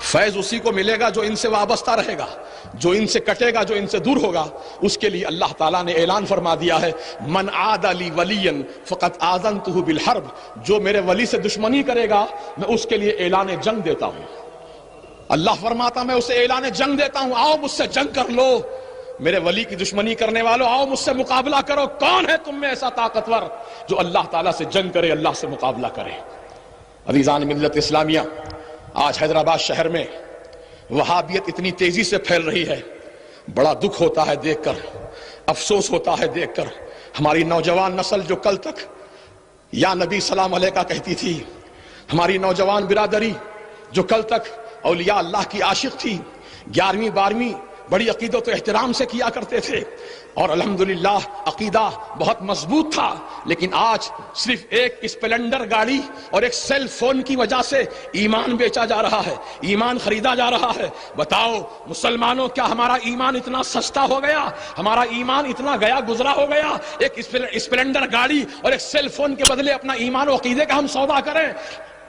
فیض اسی کو ملے گا جو ان سے وابستہ رہے گا، جو ان سے کٹے گا، جو ان سے دور ہوگا، اس کے لیے اللہ تعالیٰ نے اعلان فرما دیا ہے من عاد لی ولیا فقد آذنتہ بالحرب، جو میرے ولی سے دشمنی کرے گا میں اس کے لیے اعلان جنگ دیتا ہوں۔ اللہ فرماتا میں اسے اعلان جنگ دیتا ہوں، آؤ مجھ سے جنگ کر لو، میرے ولی کی دشمنی کرنے والوں آؤ مجھ سے مقابلہ کرو، کون ہے تم میں ایسا طاقتور جو اللہ تعالیٰ سے جنگ کرے، اللہ سے مقابلہ کرے۔ عزیزان ملت اسلامیہ، آج حیدرآباد شہر میں وہابیت اتنی تیزی سے پھیل رہی ہے، بڑا دکھ ہوتا ہے دیکھ کر، افسوس ہوتا ہے دیکھ کر۔ ہماری نوجوان نسل جو کل تک یا نبی سلام علیہ کا کہتی تھی، ہماری نوجوان برادری جو کل تک اولیاء اللہ کی عاشق تھی، 11ویں 12ویں بڑی عقیدت و احترام سے کیا کرتے تھے اور الحمدللہ عقیدہ بہت مضبوط تھا، لیکن آج صرف ایک اسپلنڈر گاڑی اور ایک سیل فون کی وجہ سے ایمان بیچا جا رہا ہے، ایمان خریدا جا رہا ہے۔ بتاؤ مسلمانوں، کیا ہمارا ایمان اتنا سستا ہو گیا، ہمارا ایمان اتنا گیا گزرا ہو گیا، ایک اسپلنڈر گاڑی اور ایک سیل فون کے بدلے اپنا ایمان و عقیدے کا ہم سودا کریں؟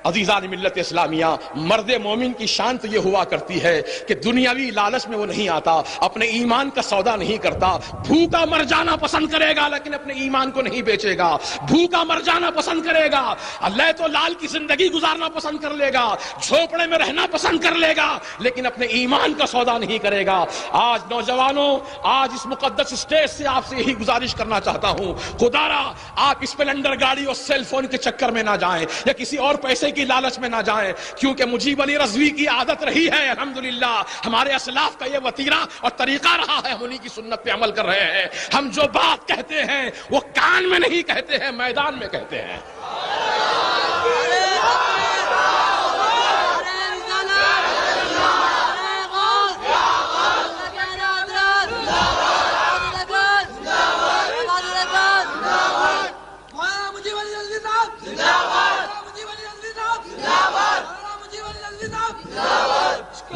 عزیزان ملت اسلامیہ، مرد مومن کی شان تو یہ ہوا کرتی ہے کہ دنیاوی لالچ میں وہ نہیں آتا، اپنے ایمان کا سودا نہیں کرتا۔ بھوکا مر جانا پسند کرے گا لیکن اپنے ایمان کو نہیں بیچے گا، بھوکا مر جانا پسند کرے گا، اللہ تو لال کی زندگی گزارنا پسند کر لے گا، جھوپڑے میں رہنا پسند کر لے گا، لیکن اپنے ایمان کا سودا نہیں کرے گا۔ آج نوجوانوں، آج اس مقدس اسٹیج سے آپ سے یہی گزارش کرنا چاہتا ہوں، خدا را آپ اسپلنڈر گاڑی اور سیل فون کے چکر میں نہ جائیں یا کسی اور پیسے کی لالچ میں نہ جائیں، کیونکہ مجیب علی رضوی کی عادت رہی ہے، الحمدللہ ہمارے اسلاف کا یہ وتیرہ اور طریقہ رہا ہے، ہم انہی کی سنت پہ عمل کر رہے ہیں۔ ہم جو بات کہتے ہیں وہ کان میں نہیں کہتے ہیں، میدان میں کہتے ہیں۔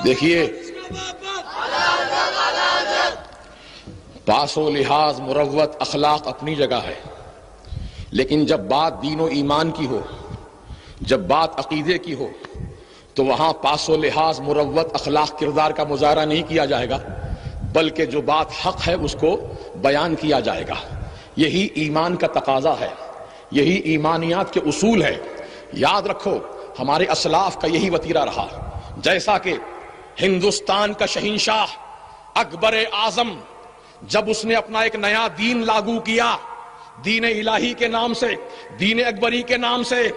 دیکھیے، پاس و لحاظ مروت اخلاق اپنی جگہ ہے، لیکن جب بات دین و ایمان کی ہو، جب بات عقیدے کی ہو، تو وہاں پاس و لحاظ مروت اخلاق کردار کا مظاہرہ نہیں کیا جائے گا، بلکہ جو بات حق ہے اس کو بیان کیا جائے گا۔ یہی ایمان کا تقاضا ہے، یہی ایمانیات کے اصول ہے۔ یاد رکھو ہمارے اسلاف کا یہی وتیرہ رہا، جیسا کہ ہندوستان کا شہنشاہ اکبر اعظم جب اس نے اپنا ایک نیا دین لاگو کیا، دین الہی کے نام سے، دین اکبری کے نام سے،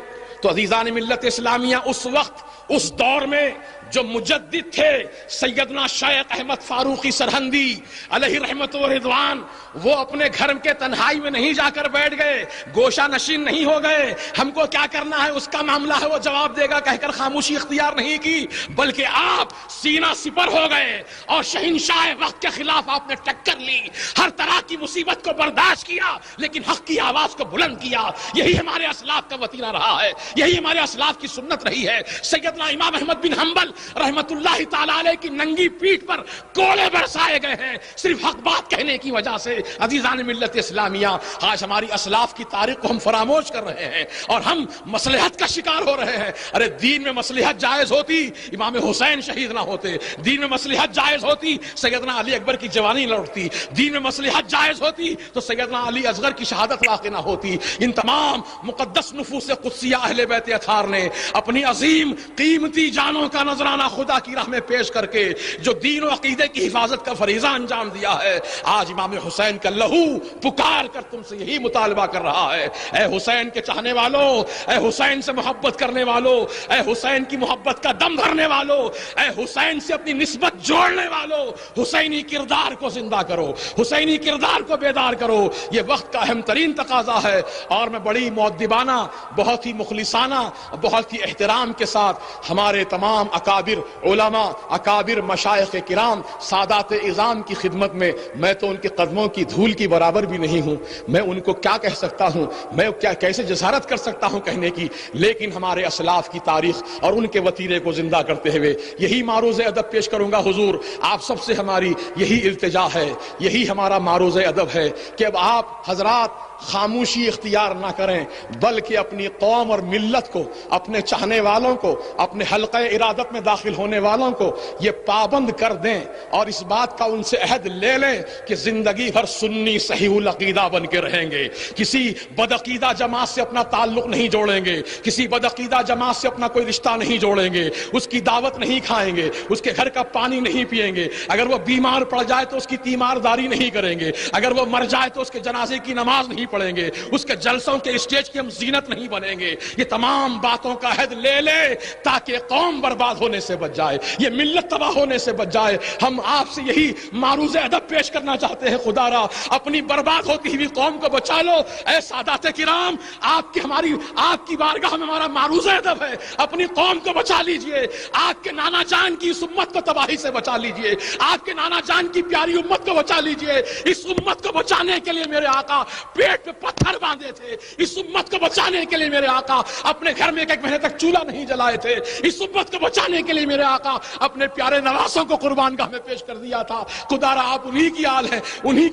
تو عزیزان ملت اسلامیہ اس وقت اس دور میں جو مجدد تھے سیدنا شیخ احمد فاروقی سرہندی علیہ رحمت و رضوان، وہ اپنے گھر کے تنہائی میں نہیں جا کر بیٹھ گئے، گوشہ نشین نہیں ہو گئے، ہم کو کیا کرنا ہے اس کا معاملہ ہے وہ جواب دے گا کہہ کر خاموشی اختیار نہیں کی، بلکہ آپ سینہ سپر ہو گئے اور شہنشاہ وقت کے خلاف آپ نے ٹکر لی، ہر طرح کی مصیبت کو برداشت کیا لیکن حق کی آواز کو بلند کیا۔ یہی ہمارے اسلاف کا وتیرہ رہا ہے، یہی ہمارے اسلاف کی سنت رہی ہے۔ سیدنا امام احمد بن حنبل رحمت اللہ تعالی علیہ کی ننگی پیٹھ پر کوڑے برسائے گئے ہیں صرف حق بات کہنے کی وجہ سے۔ عزیزان ملت اسلامیہ، آج ہماری اسلاف کی تاریخ کو ہم فراموش کر رہے ہیں اور ہم مصلحت کا شکار ہو رہے ہیں۔ ارے دین میں مصلحت جائز ہوتی امام حسین شہید نہ ہوتے، دین میں مصلحت جائز ہوتی سیدنا علی اکبر کی جوانی لوٹتی، دین میں مصلحت جائز ہوتی تو سیدنا علی اصغر کی شہادت واقع نہ ہوتی۔ ان تمام مقدس نفوس قدسیہ اہل بیت اطہار نے اپنی عظیم قیمتی جانوں کا نذرانہ خدا کی راہ میں پیش کر کے جو دین و عقیدے کی حفاظت کا فریضہ انجام دیا ہے، آج امام حسین کا لہو پکار کر تم سے یہی مطالبہ کر رہا ہے، اے حسین کے چاہنے والوں، اے حسین سے محبت کرنے والوں، اے حسین کی محبت کا دم بھرنے والوں، اے حسین سے اپنی نسبت جوڑنے والوں، حسینی کردار کو زندہ کرو، حسینی کردار کو بیدار کرو۔ یہ وقت کا اہم ترین تقاضا ہے اور میں بڑی مؤدبانہ، بہت ہی مخلصانہ، بہت ہی احترام کے ساتھ ہمارے تمام اکابر علماء، اکابر مشائخ کرام، سادات اعظام کی خدمت میں، میں تو ان کے قدموں کی دھول کی برابر بھی نہیں ہوں، میں ان کو کیا کہہ سکتا ہوں، میں کیسے جسارت کر سکتا ہوں کہنے کی، لیکن ہمارے اسلاف کی تاریخ اور ان کے وتیرے کو زندہ کرتے ہوئے یہی معروض ادب پیش کروں گا۔ حضور آپ سب سے ہماری یہی التجا ہے، یہی ہمارا معروض ادب ہے کہ اب آپ حضرات خاموشی اختیار نہ کریں بلکہ اپنی قوم اور ملت کو، اپنے چاہنے والوں کو اپنے حلقہ ارادت میں داخل ہونے والوں کو یہ پابند کر دیں اور اس بات کا ان سے عہد لے لیں کہ زندگی بھر سنی صحیح العقیدہ بن کے رہیں گے، کسی بدعقیدہ جماعت سے اپنا تعلق نہیں جوڑیں گے، کسی بدعقیدہ جماعت سے اپنا کوئی رشتہ نہیں جوڑیں گے، اس کی دعوت نہیں کھائیں گے، اس کے گھر کا پانی نہیں پئیں گے، اگر وہ بیمار پڑ جائے تو اس کی تیمارداری نہیں کریں گے، اگر وہ مر جائے تو اس کے جنازے کی نماز نہیں پڑھیں گے، اس کے جلسوں کے اسٹیج کی ہم زینت نہیں بنیں گے۔ یہ تمام باتوں کا عہد لے لے تاکہ قوم برباد ہونے سے بچ جائے، یہ ملت تباہ ہونے سے بچ جائے۔ ہم آپ سے یہی معروض ادب پیش کرنا چاہتے ہیں، خدا را اپنی برباد ہوتی ہوئی قوم کو بچا لو۔ اے سادات کرام، آپ کی بارگاہ میں ہمارا معروض ادب ہے، اپنی قوم کو بچا لیجئے، آپ کے نانا جان کی اس امت کو تباہی سے بچا لیجئے، آپ کے نانا جان کی پیاری امت کو بچا لیجئے۔ اس امت کو بچانے کے لیے میرے آقا پیٹ پہ پتھر باندھے تھے، اس امت کو بچانے کے لیے میرے آقا اپنے گھر میں ایک مہینے تک چولہا نہیں جلائے تھے، اس امت کو بچانے کے لیے میرے آقا اپنے پیارے نواسوں کو قربان گاہ میں پیش کر دیا تھا۔ خدا را آپ انہی کی آل ہیں، انہی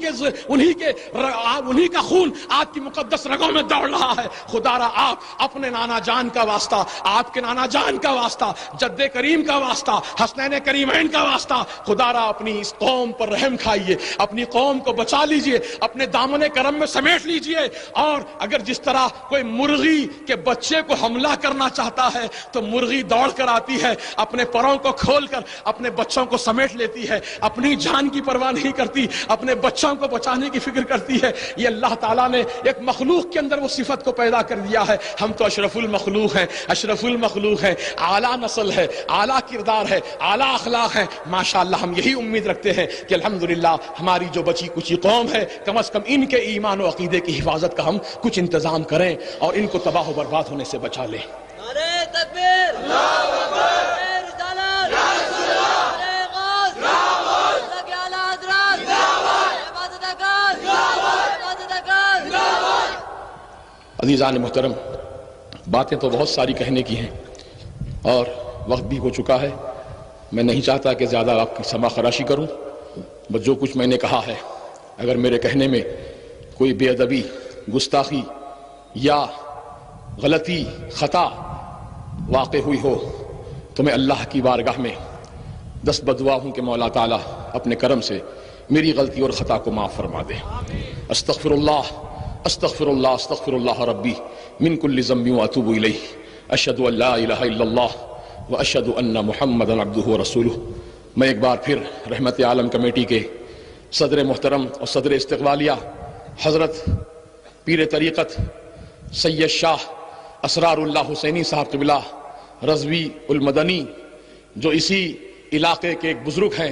کا خون آپ کی مقدس رگوں میں دوڑ رہا ہے۔ خدا را آپ اپنے نانا جان کا واسطہ، آپ کے نانا جان کا واسطہ، جد کریم کا واسطہ، حسنین کریمین کا واسطہ، خدا را اپنی اس قوم پر رحم کھائیے، اپنی قوم کو بچا لیجئے، اپنے دامن کرم میں سمیٹ لیجئے۔ اور اگر جس طرح کوئی مرغی کے بچے کو حملہ کرنا چاہتا ہے تو مرغی دوڑ کر آتی ہے، اپنے پروں کو کھول کر اپنے بچوں کو سمیٹ لیتی ہے، اپنی جان کی پرواہ نہیں کرتی، اپنے بچوں کو بچانے کی فکر کرتی ہے۔ یہ اللہ تعالیٰ نے ایک مخلوق کے اندر وہ صفت کو پیدا کر دیا ہے۔ ہم تو اشرف المخلوق ہیں، اشرف المخلوق ہیں، اعلیٰ نسل ہے، اعلیٰ کردار ہے، اعلیٰ اخلاق ہے۔ ماشاءاللہ ہم یہی امید رکھتے ہیں کہ الحمدللہ ہماری جو بچی کچی قوم ہے، کم از کم ان کے ایمان و عقیدے کی حفاظت کا ہم کچھ انتظام کریں اور ان کو تباہ و برباد ہونے سے بچا لیں۔ نعرہ تکبیر، اللہ اکبر، رسالت، یا رسول اللہ، نعرہ غوث، یا غوث، اللہ کے اعلیٰ حضرات، یا غوث، عبادت اکبر، یا غوث، عبادت اکبر، یا غوث۔ عزیزان محترم، باتیں تو بہت ساری کہنے کی ہیں اور وقت بھی ہو چکا ہے۔ میں نہیں چاہتا کہ زیادہ آپ کی سما خراشی کروں، بس جو کچھ میں نے کہا ہے اگر میرے کہنے میں کوئی بے ادبی، گستاخی یا غلطی، خطا واقع ہوئی ہو تو میں اللہ کی بارگاہ میں دست بدعا ہوں کہ مولا تعالیٰ اپنے کرم سے میری غلطی اور خطا کو معاف فرما دے۔ استغفر اللہ استغفر اللہ استغفر اللہ ربی من کل ذنب واتوب الیہ، اشہد ان لا الہ الا اللہ واشہد ان محمدا عبدہ ورسولہ۔ میں ایک بار پھر رحمت عالم کمیٹی کے صدر محترم اور صدر استقبالیہ حضرت پیر طریقت سید شاہ اسرار اللہ حسینی صاحب قبلہ رضوی المدنی، جو اسی علاقے کے ایک بزرگ ہیں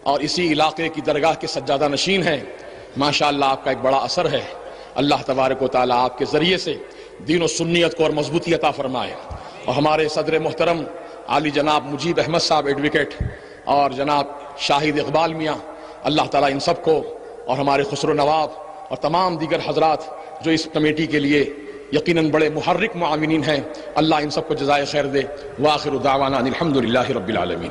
اور اسی علاقے کی درگاہ کے سجادہ نشین ہیں، ماشاءاللہ آپ کا ایک بڑا اثر ہے۔ اللہ تبارک و تعالیٰ آپ کے ذریعے سے دین و سنیت کو اور مضبوطی عطا فرمائے۔ اور ہمارے صدر محترم عالی جناب مجیب احمد صاحب ایڈوکیٹ اور جناب شاہد اقبال میاں، اللہ تعالیٰ ان سب کو اور ہمارے خسرو نواب اور تمام دیگر حضرات جو اس کمیٹی کے لیے یقیناً بڑے محرک معاونین ہیں، اللہ ان سب کو جزائے خیر دے۔ وآخر دعوانا الحمدللہ رب العالمین۔